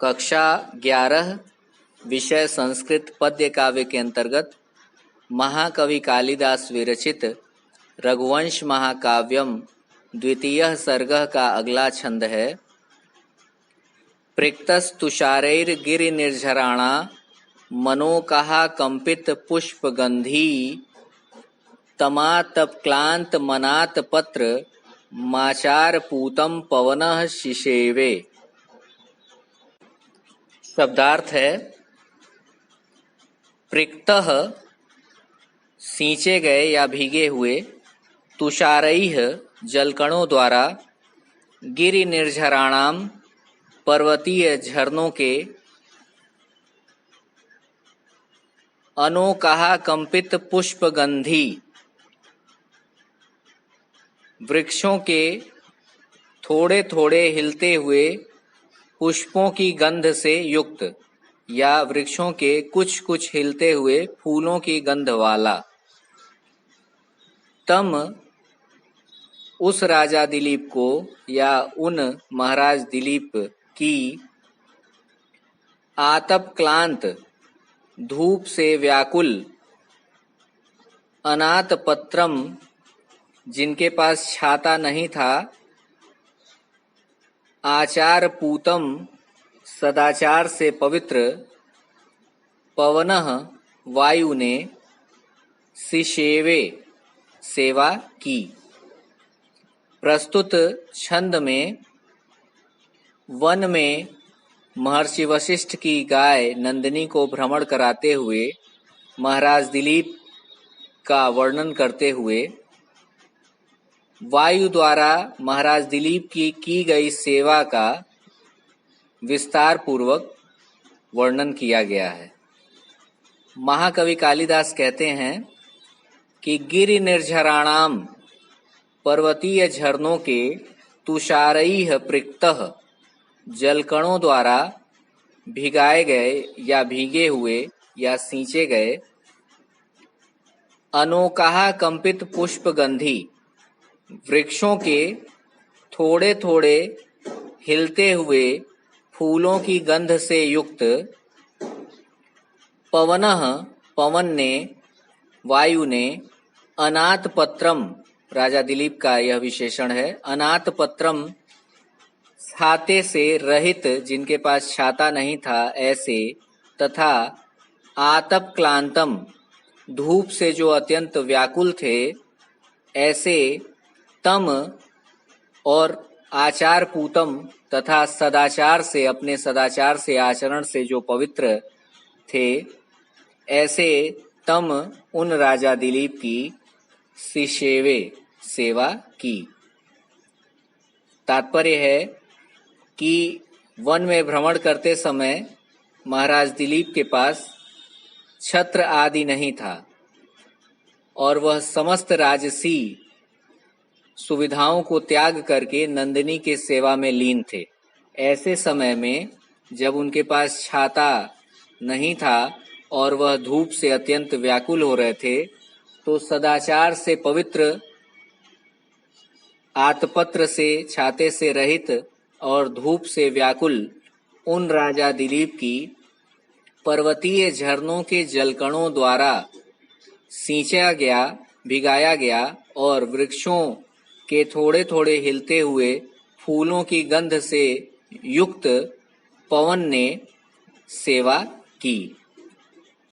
कक्षा 11 विषय संस्कृत पद्य काव्य के अंतर्गत महाकवि कालिदास विरचित रघुवंश महाकाव्यम द्वितीय सर्ग का अगला छंद है। प्रिक्तस्तुषारैर्गिरिनिर्झराणा मनोकहा कंपित पुष्पगंधी तमातप्क्लांत मनात पत्र माचार पूतम पवनः शिशेवे। शब्दार्थ है प्रिक्तः सींचे गए या भीगे हुए, तुषारैः जलकणों द्वारा, गिरि निर्झराणाम पर्वतीय झरनों के, अनोकहा कंपित पुष्पगंधी वृक्षों के थोड़े थोड़े हिलते हुए पुष्पों की गंध से युक्त या वृक्षों के कुछ कुछ हिलते हुए फूलों की गंध वाला। तम उस राजा दिलीप को या उन महाराज दिलीप की, आतप क्लांत धूप से व्याकुल, अनाथ पत्रम जिनके पास छाता नहीं था, आचार पूतम सदाचार से पवित्र, पवनः वायु ने, शिशेवे सेवा की। प्रस्तुत छंद में वन में महर्षि वशिष्ठ की गाय नंदिनी को भ्रमण कराते हुए महाराज दिलीप का वर्णन करते हुए वायु द्वारा महाराज दिलीप की गई सेवा का विस्तार पूर्वक वर्णन किया गया है। महाकवि कालिदास कहते हैं कि गिरि निर्झराणाम पर्वतीय झरनों के, तुषारैः पृक्तः जलकणों द्वारा भिगाए गए या भीगे हुए या सींचे गए, अनोकहा कंपित पुष्पगंधी वृक्षों के थोड़े थोड़े हिलते हुए फूलों की गंध से युक्त, पवनः पवन ने, वायु ने, अनाथ पत्रम राजा दिलीप का यह विशेषण है, अनाथ पत्रम छाते से रहित जिनके पास छाता नहीं था ऐसे, तथा आतप क्लांतम धूप से जो अत्यंत व्याकुल थे ऐसे, तम और आचार पूतम तथा सदाचार से, अपने सदाचार से, आचरण से जो पवित्र थे ऐसे, तम उन राजा दिलीप की, शिशेवे सेवा की। तात्पर्य है कि वन में भ्रमण करते समय महाराज दिलीप के पास छत्र आदि नहीं था और वह समस्त राजसी सुविधाओं को त्याग करके नंदिनी के सेवा में लीन थे। ऐसे समय में जब उनके पास छाता नहीं था और वह धूप से अत्यंत व्याकुल हो रहे थे, तो सदाचार से पवित्र, आतपत्र से, छाते से रहित और धूप से व्याकुल उन राजा दिलीप की पर्वतीय झरनों के जलकणों द्वारा सींचा गया, भिगाया गया और वृक्षों के थोड़े थोड़े हिलते हुए फूलों की गंध से युक्त पवन ने सेवा की।